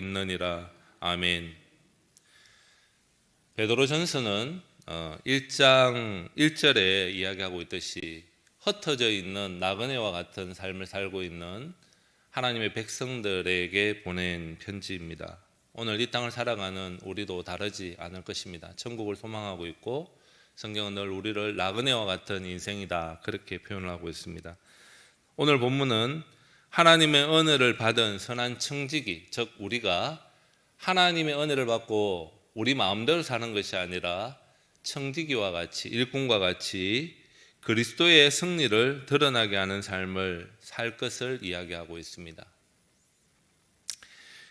있느니라. 아멘. 베드로전서는 1장 1절에 이야기하고 있듯이 흩어져 있는 나그네와 같은 삶을 살고 있는 하나님의 백성들에게 보낸 편지입니다. 오늘 이 땅을 살아가는 우리도 다르지 않을 것입니다. 천국을 소망하고 있고 성경은 늘 우리를 나그네와 같은 인생이다 그렇게 표현을 하고 있습니다. 오늘 본문은 하나님의 은혜를 받은 선한 청지기, 즉 우리가 하나님의 은혜를 받고 우리 마음대로 사는 것이 아니라 청지기와 같이 일꾼과 같이 그리스도의 승리를 드러나게 하는 삶을 살 것을 이야기하고 있습니다.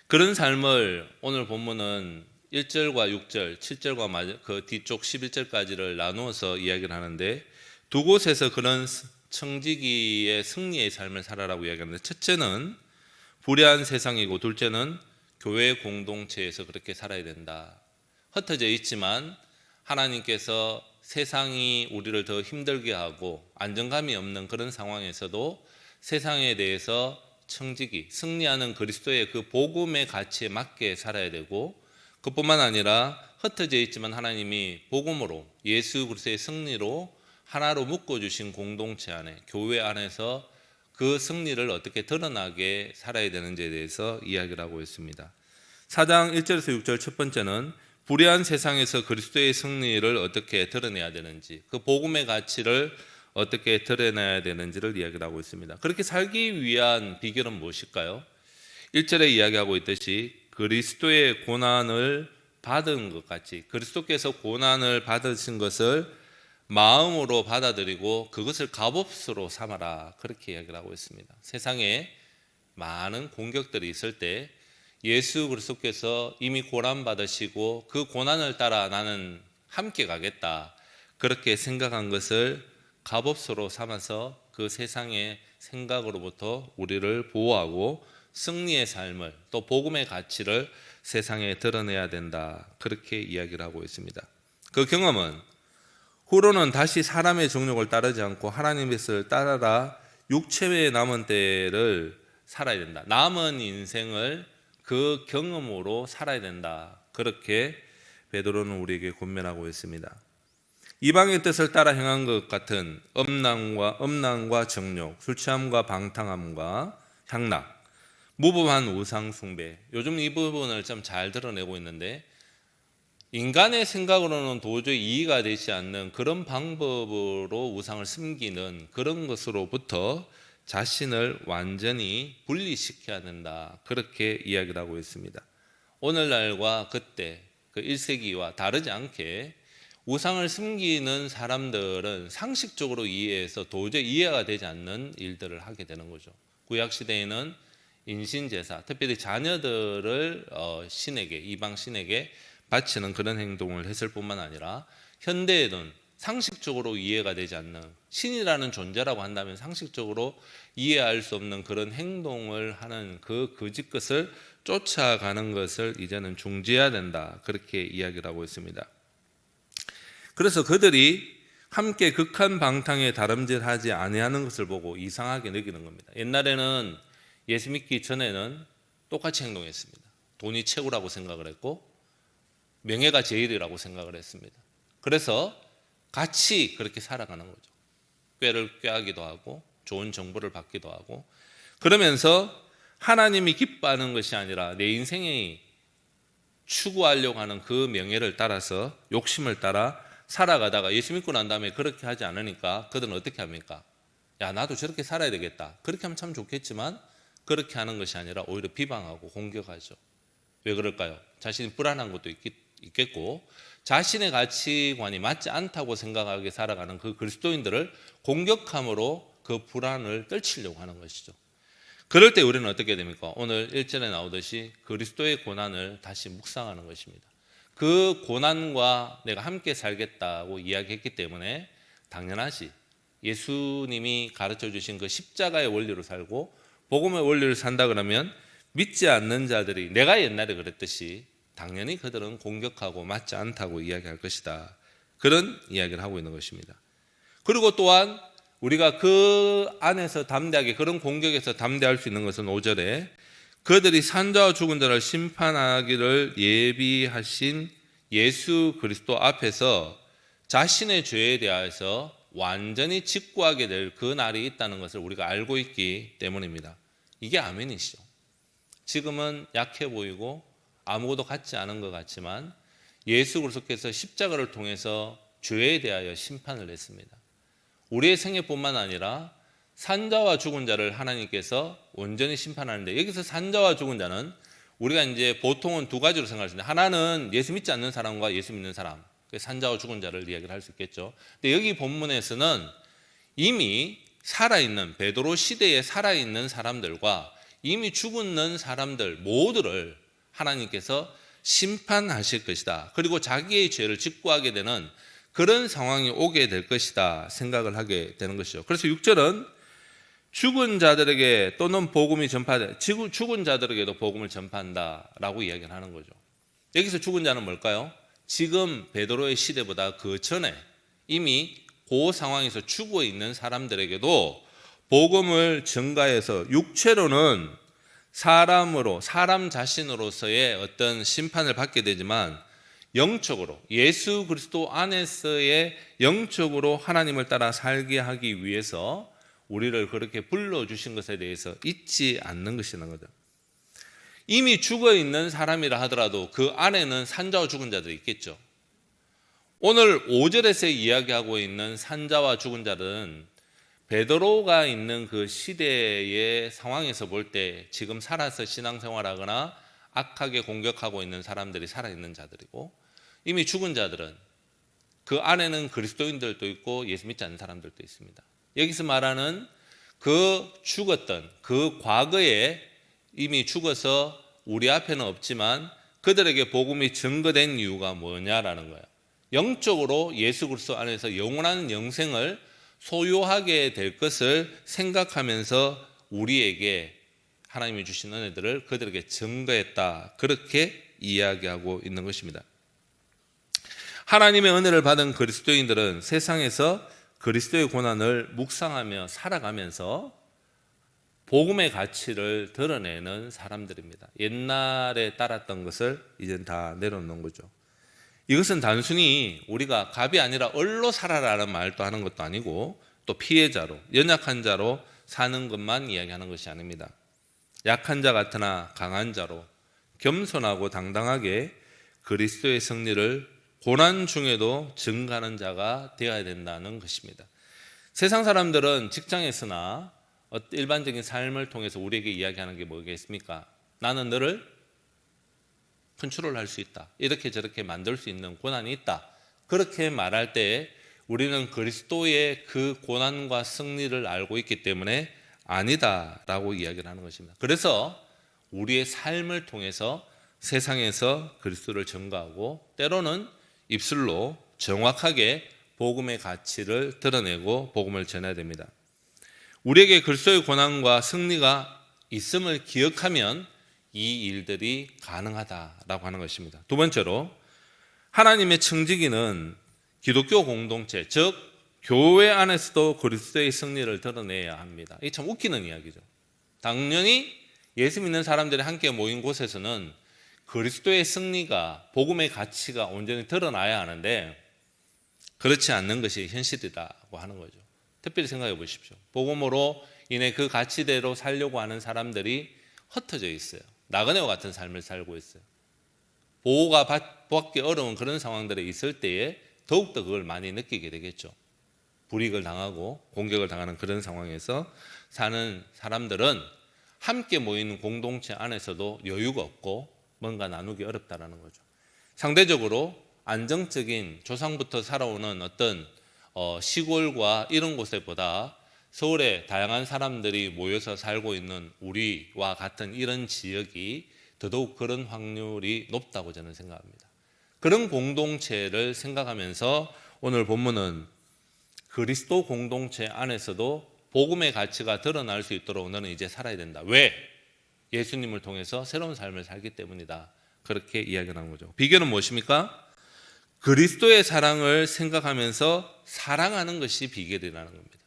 그런 삶을 오늘 본문은 1절과 6절, 7절과 그 뒤쪽 11절까지를 나누어서 이야기를 하는데 두 곳에서 그런 청지기의 승리의 삶을 살아라고 이야기하는데 첫째는 불의한 세상이고 둘째는 교회 공동체에서 그렇게 살아야 된다. 흩어져 있지만 하나님께서 세상이 우리를 더 힘들게 하고 안정감이 없는 그런 상황에서도 세상에 대해서 청지기, 승리하는 그리스도의 그 복음의 가치에 맞게 살아야 되고 그뿐만 아니라 흩어져 있지만 하나님이 복음으로 예수 그리스도의 승리로 하나로 묶어주신 공동체 안에 교회 안에서 그 승리를 어떻게 드러나게 살아야 되는지에 대해서 이야기를 하고 있습니다. 4장 1절에서 6절 첫 번째는 불의한 세상에서 그리스도의 승리를 어떻게 드러내야 되는지 그 복음의 가치를 어떻게 드러내야 되는지를 이야기를 하고 있습니다. 그렇게 살기 위한 비결은 무엇일까요? 1절에 이야기하고 있듯이 그리스도의 고난을 받은 것 같이 그리스도께서 고난을 받으신 것을 마음으로 받아들이고 그것을 값없이로 삼아라 그렇게 이야기를 하고 있습니다. 세상에 많은 공격들이 있을 때 예수 그리스도께서 이미 고난 받으시고 그 고난을 따라 나는 함께 가겠다 그렇게 생각한 것을 값없이로 삼아서 그 세상의 생각으로부터 우리를 보호하고 승리의 삶을 또 복음의 가치를 세상에 드러내야 된다 그렇게 이야기를 하고 있습니다. 그 경험은 후로는 다시 사람의 정욕을 따르지 않고 하나님의 뜻을 따라라 육체의 남은 때를 살아야 된다. 남은 인생을 그 경험으로 살아야 된다. 그렇게 베드로는 우리에게 권면하고 있습니다. 이방의 뜻을 따라 행한 것 같은 음란과 정욕, 술 취함과 방탕함과 향락, 무법한 우상 숭배. 요즘 이 부분을 좀 잘 드러내고 있는데 인간의 생각으로는 도저히 이해가 되지 않는 그런 방법으로 우상을 숨기는 그런 것으로부터 자신을 완전히 분리시켜야 된다. 그렇게 이야기를 하고 있습니다. 오늘날과 그때 그 1세기와 다르지 않게 우상을 숨기는 사람들은 상식적으로 이해해서 도저히 이해가 되지 않는 일들을 하게 되는 거죠. 구약시대에는 인신제사, 특별히 자녀들을 신에게, 이방 신에게 바치는 그런 행동을 했을 뿐만 아니라 현대에는 상식적으로 이해가 되지 않는 신이라는 존재라고 한다면 상식적으로 이해할 수 없는 그런 행동을 하는 그 거짓 것을 쫓아가는 것을 이제는 중지해야 된다. 그렇게 이야기를 하고 있습니다. 그래서 그들이 함께 극한 방탕에 다름질하지 아니하는 것을 보고 이상하게 느끼는 겁니다. 옛날에는 예수 믿기 전에는 똑같이 행동했습니다. 돈이 최고라고 생각을 했고 명예가 제일이라고 생각을 했습니다. 그래서 같이 그렇게 살아가는 거죠. 꾀를 꾀하기도 하고 좋은 정보를 받기도 하고 그러면서 하나님이 기뻐하는 것이 아니라 내 인생이 추구하려고 하는 그 명예를 따라서 욕심을 따라 살아가다가 예수 믿고 난 다음에 그렇게 하지 않으니까 그들은 어떻게 합니까? 야 나도 저렇게 살아야 되겠다. 그렇게 하면 참 좋겠지만 그렇게 하는 것이 아니라 오히려 비방하고 공격하죠. 왜 그럴까요? 자신이 불안한 것도 있겠고 자신의 가치관이 맞지 않다고 생각하게 살아가는 그 그리스도인들을 공격함으로 그 불안을 떨치려고 하는 것이죠. 그럴 때 우리는 어떻게 됩니까? 오늘 1절에 나오듯이 그리스도의 고난을 다시 묵상하는 것입니다. 그 고난과 내가 함께 살겠다고 이야기했기 때문에 당연하지 예수님이 가르쳐 주신 그 십자가의 원리로 살고 복음의 원리를 산다 그러면 믿지 않는 자들이 내가 옛날에 그랬듯이 당연히 그들은 공격하고 맞지 않다고 이야기할 것이다. 그런 이야기를 하고 있는 것입니다. 그리고 또한 우리가 그 안에서 담대하게 그런 공격에서 담대할 수 있는 것은 5절에 그들이 산자와 죽은 자를 심판하기를 예비하신 예수 그리스도 앞에서 자신의 죄에 대하여서 완전히 직구하게 될 그 날이 있다는 것을 우리가 알고 있기 때문입니다. 이게 아멘이시죠. 지금은 약해 보이고 아무것도 같지 않은 것 같지만 예수 그리스도께서 십자가를 통해서 죄에 대하여 심판을 했습니다. 우리의 생애뿐만 아니라 산자와 죽은 자를 하나님께서 온전히 심판하는데, 여기서 산자와 죽은 자는 우리가 이제 보통은 두 가지로 생각할 수 있는데, 하나는 예수 믿지 않는 사람과 예수 믿는 사람, 산자와 죽은 자를 이야기를 할 수 있겠죠. 근데 여기 본문에서는 이미 살아있는, 베드로 시대에 살아있는 사람들과 이미 죽은 사람들 모두를 하나님께서 심판하실 것이다. 그리고 자기의 죄를 직구하게 되는 그런 상황이 오게 될 것이다 생각을 하게 되는 것이죠. 그래서 6절은 죽은 자들에게 또는 복음이 전파돼, 죽은 자들에게도 복음을 전파한다라고 이야기를 하는 거죠. 여기서 죽은 자는 뭘까요? 지금 베드로의 시대보다 그 전에 이미 그 상황에서 죽어 있는 사람들에게도 복음을 전가해서, 육체로는 사람으로, 사람 자신으로서의 어떤 심판을 받게 되지만 영적으로, 예수 그리스도 안에서의 영적으로 하나님을 따라 살게 하기 위해서 우리를 그렇게 불러주신 것에 대해서 잊지 않는 것이라는 거죠. 이미 죽어 있는 사람이라 하더라도 그 안에는 산자와 죽은 자들이 있겠죠. 오늘 5절에서 이야기하고 있는 산자와 죽은 자들은 베드로가 있는 그 시대의 상황에서 볼 때 지금 살아서 신앙생활하거나 악하게 공격하고 있는 사람들이 살아있는 자들이고, 이미 죽은 자들은 그 안에는 그리스도인들도 있고 예수 믿지 않는 사람들도 있습니다. 여기서 말하는 그 죽었던 그 과거에 이미 죽어서 우리 앞에는 없지만 그들에게 복음이 증거된 이유가 뭐냐라는 거예요. 영적으로 예수 그리스도 안에서 영원한 영생을 소유하게 될 것을 생각하면서 우리에게 하나님이 주신 은혜들을 그들에게 증거했다, 그렇게 이야기하고 있는 것입니다. 하나님의 은혜를 받은 그리스도인들은 세상에서 그리스도의 고난을 묵상하며 살아가면서 복음의 가치를 드러내는 사람들입니다. 옛날에 따랐던 것을 이젠 다 내려놓는 거죠. 이것은 단순히 우리가 갑이 아니라 얼로 살아라는 말도 하는 것도 아니고, 또 피해자로, 연약한 자로 사는 것만 이야기하는 것이 아닙니다. 약한 자 같으나 강한 자로 겸손하고 당당하게 그리스도의 승리를 고난 중에도 증가하는 자가 되어야 된다는 것입니다. 세상 사람들은 직장에서나 일반적인 삶을 통해서 우리에게 이야기하는 게 뭐겠습니까? 나는 너를 컨트롤할 수 있다, 이렇게 저렇게 만들 수 있는 고난이 있다, 그렇게 말할 때 우리는 그리스도의 그 고난과 승리를 알고 있기 때문에 아니다라고 이야기를 하는 것입니다. 그래서 우리의 삶을 통해서 세상에서 그리스도를 전가하고, 때로는 입술로 정확하게 복음의 가치를 드러내고 복음을 전해야 됩니다. 우리에게 그리스도의 고난과 승리가 있음을 기억하면 이 일들이 가능하다라고 하는 것입니다. 두 번째로, 하나님의 청지기는 기독교 공동체, 즉 교회 안에서도 그리스도의 승리를 드러내야 합니다. 이게 참 웃기는 이야기죠. 당연히 예수 믿는 사람들이 함께 모인 곳에서는 그리스도의 승리가, 복음의 가치가 온전히 드러나야 하는데 그렇지 않는 것이 현실이라고 하는 거죠. 특별히 생각해 보십시오. 복음으로 인해 그 가치대로 살려고 하는 사람들이 흩어져 있어요. 나그네와 같은 삶을 살고 있어요. 보호가 받기 어려운 그런 상황들에 있을 때에 더욱더 그걸 많이 느끼게 되겠죠. 불이익을 당하고 공격을 당하는 그런 상황에서 사는 사람들은 함께 모이는 공동체 안에서도 여유가 없고 뭔가 나누기 어렵다라는 거죠. 상대적으로 안정적인 조상부터 살아오는 어떤 시골과 이런 곳에보다 서울에 다양한 사람들이 모여서 살고 있는 우리와 같은 이런 지역이 더더욱 그런 확률이 높다고 저는 생각합니다. 그런 공동체를 생각하면서 오늘 본문은 그리스도 공동체 안에서도 복음의 가치가 드러날 수 있도록 너는 이제 살아야 된다. 왜? 예수님을 통해서 새로운 삶을 살기 때문이다. 그렇게 이야기하는 거죠. 비결은 무엇입니까? 그리스도의 사랑을 생각하면서 사랑하는 것이 비결이라는 겁니다.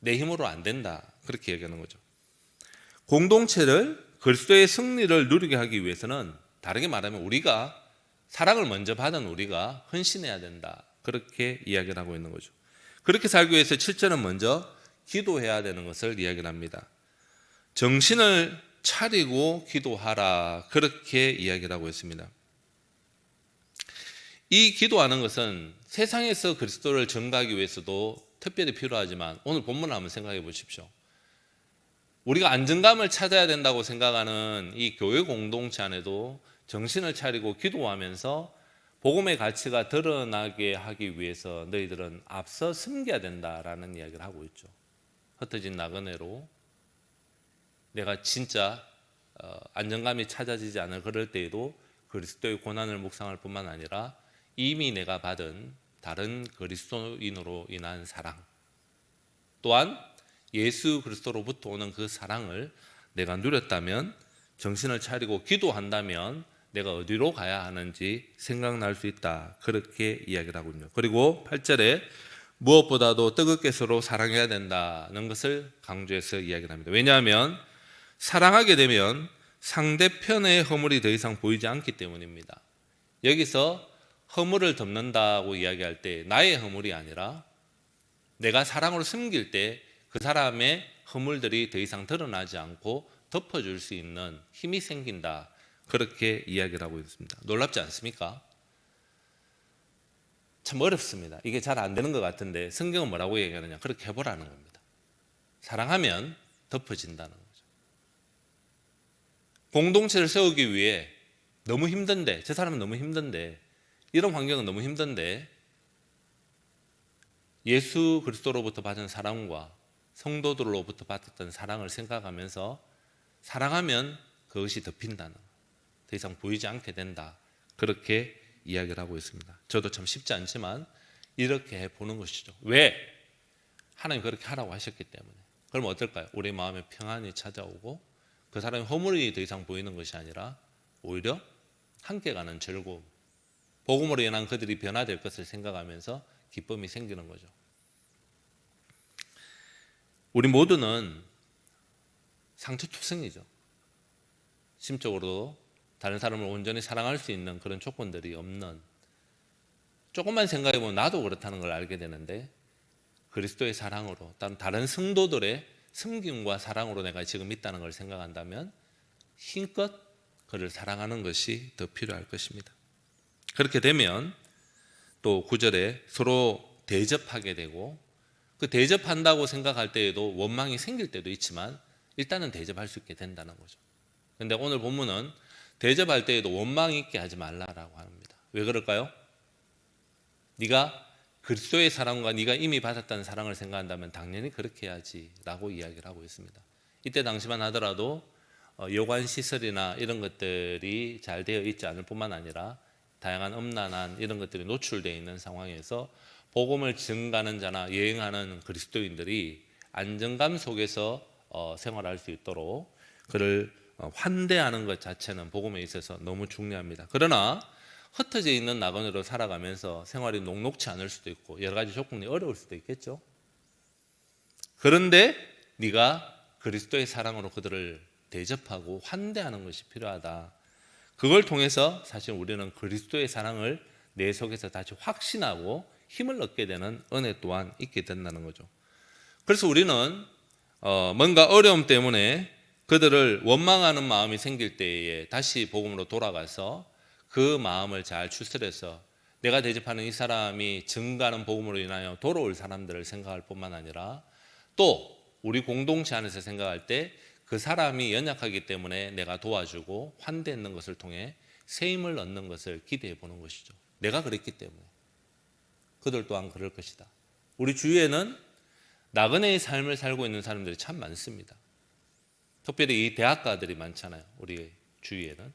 내 힘으로 안 된다, 그렇게 얘기하는 거죠. 공동체를 그리스도의 승리를 누리게 하기 위해서는 다르게 말하면 우리가 사랑을 먼저 받은 우리가 헌신해야 된다. 그렇게 이야기를 하고 있는 거죠. 그렇게 살기 위해서 7절은 먼저 기도해야 되는 것을 이야기를 합니다. 정신을 차리고 기도하라. 그렇게 이야기를 하고 있습니다. 이 기도하는 것은 세상에서 그리스도를 전가하기 위해서도 특별히 필요하지만 오늘 본문을 한번 생각해 보십시오. 우리가 안정감을 찾아야 된다고 생각하는 이 교회 공동체 안에도 정신을 차리고 기도하면서 복음의 가치가 드러나게 하기 위해서 너희들은 앞서 섬겨야 된다라는 이야기를 하고 있죠. 흩어진 나그네로 내가 진짜 안정감이 찾아지지 않을 그럴 때에도 그리스도의 고난을 묵상할 뿐만 아니라 이미 내가 받은 다른 그리스도인으로 인한 사랑, 또한 예수 그리스도로부터 오는 그 사랑을 내가 누렸다면, 정신을 차리고 기도한다면 내가 어디로 가야 하는지 생각날 수 있다. 그렇게 이야기를 하고 있죠. 그리고 8절에 무엇보다도 뜨겁게 서로 사랑해야 된다는 것을 강조해서 이야기를 합니다. 왜냐하면 사랑하게 되면 상대편의 허물이 더 이상 보이지 않기 때문입니다. 여기서 허물을 덮는다고 이야기할 때 나의 허물이 아니라 내가 사랑으로 섬길 때 그 사람의 허물들이 더 이상 드러나지 않고 덮어줄 수 있는 힘이 생긴다. 그렇게 이야기를 하고 있습니다. 놀랍지 않습니까? 참 어렵습니다. 이게 잘 안 되는 것 같은데 성경은 뭐라고 얘기하느냐? 그렇게 해보라는 겁니다. 사랑하면 덮어진다는 거죠. 공동체를 세우기 위해 너무 힘든데, 저 사람은 너무 힘든데, 이런 환경은 너무 힘든데 예수 그리스도로부터 받은 사랑과 성도들로부터 받았던 사랑을 생각하면서 사랑하면 그것이 덮인다는, 더 이상 보이지 않게 된다. 그렇게 이야기를 하고 있습니다. 저도 참 쉽지 않지만 이렇게 해보는 것이죠. 왜? 하나님 그렇게 하라고 하셨기 때문에. 그럼 어떨까요? 우리 마음에 평안이 찾아오고 그 사람의 허물이 더 이상 보이는 것이 아니라 오히려 함께 가는 즐거움, 복음으로 인한 그들이 변화될 것을 생각하면서 기쁨이 생기는 거죠. 우리 모두는 상처투성이죠. 심적으로도 다른 사람을 온전히 사랑할 수 있는 그런 조건들이 없는, 조금만 생각해보면 나도 그렇다는 걸 알게 되는데 그리스도의 사랑으로, 다른 성도들의 섬김과 사랑으로 내가 지금 있다는 걸 생각한다면 힘껏 그를 사랑하는 것이 더 필요할 것입니다. 그렇게 되면 또 9절에 서로 대접하게 되고, 그 대접한다고 생각할 때에도 원망이 생길 때도 있지만 일단은 대접할 수 있게 된다는 거죠. 그런데 오늘 본문은 대접할 때에도 원망 있게 하지 말라라고 합니다. 왜 그럴까요? 네가 그리스도의 사랑과 네가 이미 받았다는 사랑을 생각한다면 당연히 그렇게 해야지 라고 이야기를 하고 있습니다. 이때 당시만 하더라도 여관 시설이나 이런 것들이 잘 되어 있지 않을 뿐만 아니라 다양한 음란한 이런 것들이 노출되어 있는 상황에서 복음을 증가하는 자나 여행하는 그리스도인들이 안정감 속에서 생활할 수 있도록 그를 환대하는 것 자체는 복음에 있어서 너무 중요합니다. 그러나 흩어져 있는 나그네로 살아가면서 생활이 녹록치 않을 수도 있고 여러 가지 조건이 어려울 수도 있겠죠. 그런데 네가 그리스도의 사랑으로 그들을 대접하고 환대하는 것이 필요하다. 그걸 통해서 사실 우리는 그리스도의 사랑을 내 속에서 다시 확신하고 힘을 얻게 되는 은혜 또한 있게 된다는 거죠. 그래서 우리는 뭔가 어려움 때문에 그들을 원망하는 마음이 생길 때에 다시 복음으로 돌아가서 그 마음을 잘 추스려서 내가 대접하는 이 사람이 증가하는 복음으로 인하여 돌아올 사람들을 생각할 뿐만 아니라 또 우리 공동체 안에서 생각할 때 그 사람이 연약하기 때문에 내가 도와주고 환대하는 것을 통해 새 힘을 얻는 것을 기대해 보는 것이죠. 내가 그랬기 때문에 그들 또한 그럴 것이다. 우리 주위에는 나그네의 삶을 살고 있는 사람들이 참 많습니다. 특별히 이 대학가들이 많잖아요. 우리 주위에는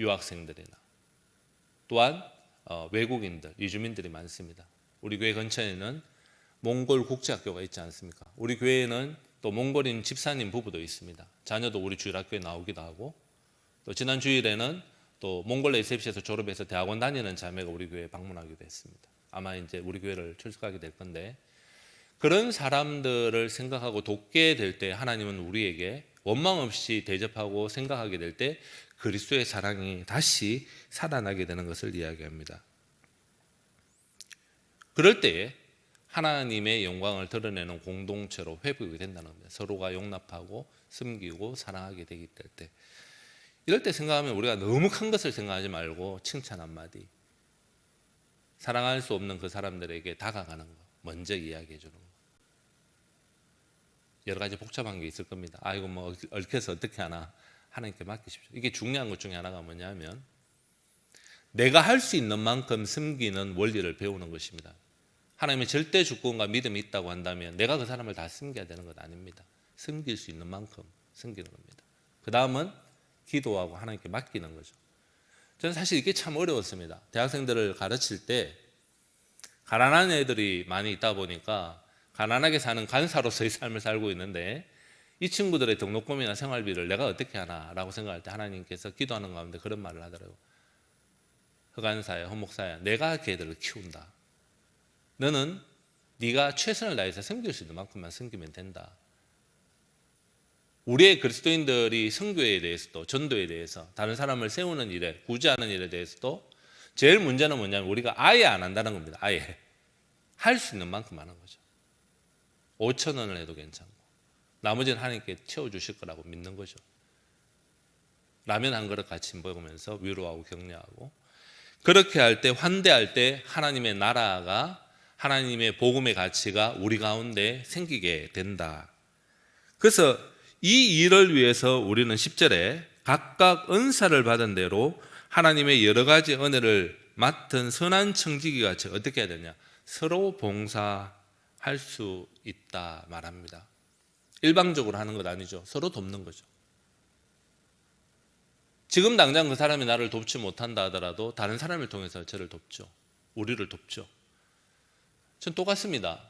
유학생들이나 또한 외국인들, 이주민들이 많습니다. 우리 교회 근처에는 몽골 국제학교가 있지 않습니까? 우리 교회에는 또 몽골인 집사님 부부도 있습니다. 자녀도 우리 주일학교에 나오기도 하고, 또 지난 주일에는 또 몽골 SFC에서 졸업해서 대학원 다니는 자매가 우리 교회에 방문하기도 했습니다. 아마 이제 우리 교회를 출석하게 될 건데, 그런 사람들을 생각하고 돕게 될 때 하나님은 우리에게 원망 없이 대접하고 생각하게 될 때 그리스도의 사랑이 다시 살아나게 되는 것을 이야기합니다. 그럴 때에 하나님의 영광을 드러내는 공동체로 회복이 된다는 겁니다. 서로가 용납하고 섬기고 사랑하게 되기 때, 이럴 때 생각하면 우리가 너무 큰 것을 생각하지 말고 칭찬 한마디, 사랑할 수 없는 그 사람들에게 다가가는 거, 먼저 이야기해 주는 거. 여러 가지 복잡한 게 있을 겁니다. 이거 뭐 얽혀서 어떻게 하나, 하나님께 맡기십시오. 이게 중요한 것 중에 하나가 뭐냐면 내가 할 수 있는 만큼 섬기는 원리를 배우는 것입니다. 하나님의 절대 주권과 믿음이 있다고 한다면 내가 그 사람을 다 섬겨야 되는 것 아닙니다. 섬길 수 있는 만큼 섬기는 겁니다. 그 다음은 기도하고 하나님께 맡기는 거죠. 저는 사실 이게 참 어려웠습니다. 대학생들을 가르칠 때 가난한 애들이 많이 있다 보니까 가난하게 사는 간사로서의 삶을 살고 있는데 이 친구들의 등록금이나 생활비를 내가 어떻게 하나라고 생각할 때 하나님께서 기도하는 가운데 그런 말을 하더라고요. 허간사야, 허목사야, 내가 걔들을 키운다. 너는 네가 최선을 다해서 섬길 수 있는 만큼만 섬기면 된다. 우리의 그리스도인들이 선교에 대해서도 전도에 대해서 다른 사람을 세우는 일에 구제하는 일에 대해서도 제일 문제는 뭐냐면 우리가 아예 안 한다는 겁니다. 아예 할 수 있는 만큼 하는 거죠. 5천 원을 해도 괜찮고 나머지는 하나님께 채워주실 거라고 믿는 거죠. 라면 한 그릇 같이 먹으면서 위로하고 격려하고, 그렇게 할 때, 환대할 때 하나님의 나라가, 하나님의 복음의 가치가 우리 가운데 생기게 된다. 그래서 이 일을 위해서 우리는 10절에 각각 은사를 받은 대로 하나님의 여러 가지 은혜를 맡은 선한 청지기 같이 어떻게 해야 되냐, 서로 봉사할 수 있다 말합니다. 일방적으로 하는 것 아니죠. 서로 돕는 거죠. 지금 당장 그 사람이 나를 돕지 못한다 하더라도 다른 사람을 통해서 저를 돕죠. 우리를 돕죠. 전 똑같습니다.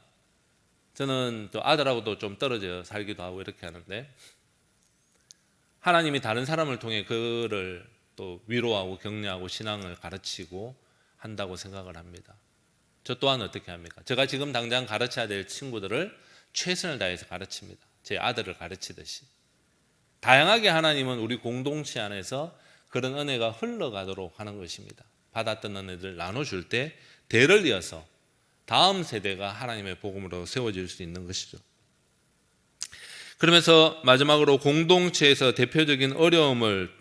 저는 또 아들하고도 좀 떨어져 살기도 하고 이렇게 하는데 하나님이 다른 사람을 통해 그를 또 위로하고 격려하고 신앙을 가르치고 한다고 생각을 합니다. 저 또한 어떻게 합니까? 제가 지금 당장 가르쳐야 될 친구들을 최선을 다해서 가르칩니다. 제 아들을 가르치듯이. 다양하게 하나님은 우리 공동체 안에서 그런 은혜가 흘러가도록 하는 것입니다. 받았던 은혜를 나눠줄 때 대를 이어서 다음 세대가 하나님의 복음으로 세워질 수 있는 것이죠. 그러면서 마지막으로 공동체에서 대표적인 어려움을,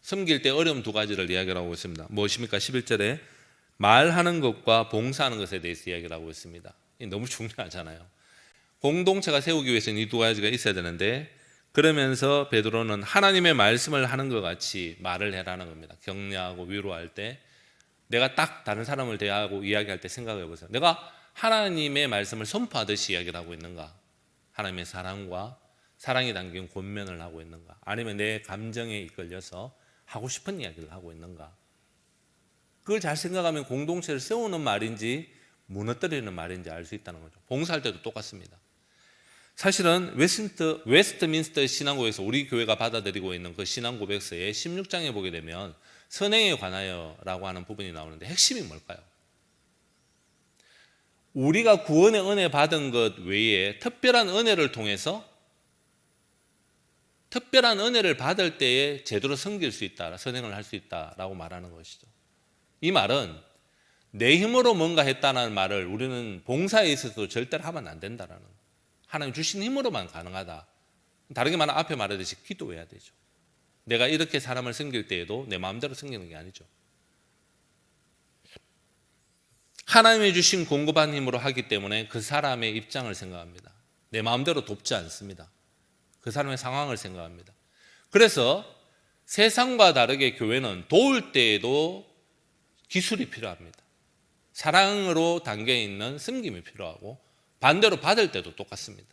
섬길 때 어려움 두 가지를 이야기를 하고 있습니다. 무엇입니까? 11절에 말하는 것과 봉사하는 것에 대해서 이야기를 하고 있습니다. 너무 중요하잖아요. 공동체가 세우기 위해서는 이 두 가지가 있어야 되는데, 그러면서 베드로는 하나님의 말씀을 하는 것 같이 말을 해라는 겁니다. 격려하고 위로할 때 내가 딱 다른 사람을 대하고 이야기할 때 생각해 보세요. 내가 하나님의 말씀을 선포하듯이 이야기를 하고 있는가? 하나님의 사랑과 사랑이 담긴 권면을 하고 있는가? 아니면 내 감정에 이끌려서 하고 싶은 이야기를 하고 있는가? 그걸 잘 생각하면 공동체를 세우는 말인지 무너뜨리는 말인지 알 수 있다는 거죠. 봉사할 때도 똑같습니다. 사실은 웨스트민스터 신앙고백에서 우리 교회가 받아들이고 있는 그 신앙고백서의 16장에 보게 되면 선행에 관하여라고 하는 부분이 나오는데 핵심이 뭘까요? 우리가 구원의 은혜 받은 것 외에 특별한 은혜를 통해서 특별한 은혜를 받을 때에 제대로 섬길 수 있다, 선행을 할 수 있다라고 말하는 것이죠. 이 말은 내 힘으로 뭔가 했다는 말을 우리는 봉사에 있어서도 절대로 하면 안 된다라는 거예요. 하나님 주신 힘으로만 가능하다. 다르게 말하면 앞에 말하듯이 기도해야 되죠. 내가 이렇게 사람을 섬길 때에도 내 마음대로 섬기는 게 아니죠. 하나님이 주신 공급한 힘으로 하기 때문에 그 사람의 입장을 생각합니다. 내 마음대로 돕지 않습니다. 그 사람의 상황을 생각합니다. 그래서 세상과 다르게 교회는 도울 때에도 기술이 필요합니다. 사랑으로 담겨있는 섬김이 필요하고 반대로 받을 때도 똑같습니다.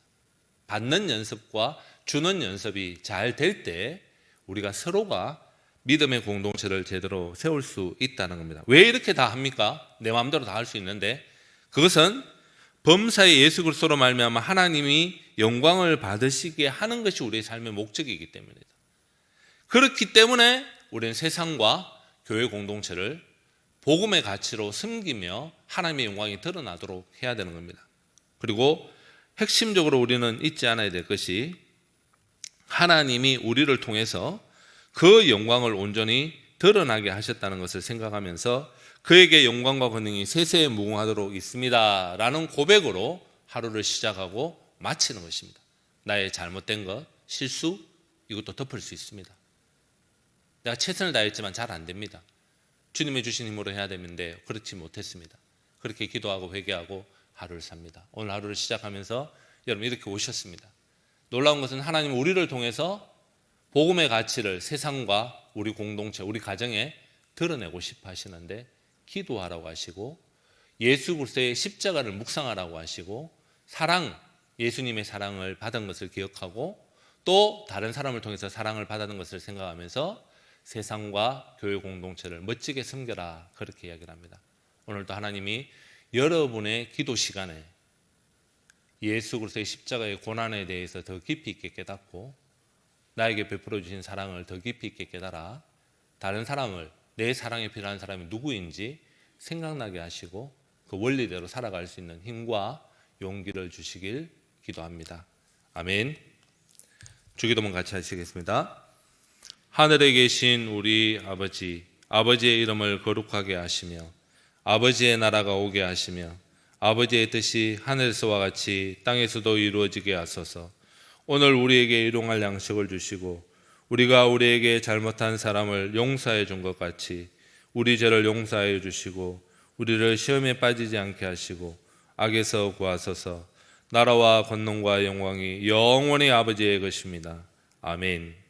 받는 연습과 주는 연습이 잘 될 때 우리가 서로가 믿음의 공동체를 제대로 세울 수 있다는 겁니다. 왜 이렇게 다 합니까? 내 마음대로 다 할 수 있는데 그것은 범사의 예수 그리스도로 말미암아 하나님이 영광을 받으시게 하는 것이 우리의 삶의 목적이기 때문입니다. 그렇기 때문에 우리는 세상과 교회 공동체를 복음의 가치로 섬기며 하나님의 영광이 드러나도록 해야 되는 겁니다. 그리고 핵심적으로 우리는 잊지 않아야 될 것이 하나님이 우리를 통해서 그 영광을 온전히 드러나게 하셨다는 것을 생각하면서 그에게 영광과 권능이 세세에 무궁하도록 있습니다 라는 고백으로 하루를 시작하고 마치는 것입니다. 나의 잘못된 것, 실수, 이것도 덮을 수 있습니다. 내가 최선을 다했지만 잘 안 됩니다. 주님의 주신 힘으로 해야 되는데 그렇지 못했습니다. 그렇게 기도하고 회개하고 하루를 삽니다. 오늘 하루를 시작하면서 여러분 이렇게 오셨습니다. 놀라운 것은 하나님은 우리를 통해서 복음의 가치를 세상과 우리 공동체, 우리 가정에 드러내고 싶어 하시는데 기도하라고 하시고 예수 그리스도의 십자가를 묵상하라고 하시고 사랑, 예수님의 사랑을 받은 것을 기억하고 또 다른 사람을 통해서 사랑을 받는 것을 생각하면서 세상과 교회 공동체를 멋지게 섬겨라 그렇게 이야기를 합니다. 오늘도 하나님이 여러분의 기도 시간에 예수 그리스도의 십자가의 고난에 대해서 더 깊이 있게 깨닫고 나에게 베풀어 주신 사랑을 더 깊이 있게 깨달아 다른 사람을 내 사랑에 필요한 사람이 누구인지 생각나게 하시고 그 원리대로 살아갈 수 있는 힘과 용기를 주시길 기도합니다. 아멘. 주기도문 같이 하시겠습니다. 하늘에 계신 우리 아버지, 아버지의 이름을 거룩하게 하시며 아버지의 나라가 오게 하시며 아버지의 뜻이 하늘에서와 같이 땅에서도 이루어지게 하소서. 오늘 우리에게 일용할 양식을 주시고 우리가 우리에게 잘못한 사람을 용서해 준 것 같이 우리 죄를 용서해 주시고 우리를 시험에 빠지지 않게 하시고 악에서 구하소서. 나라와 권능과 영광이 영원히 아버지의 것입니다. 아멘.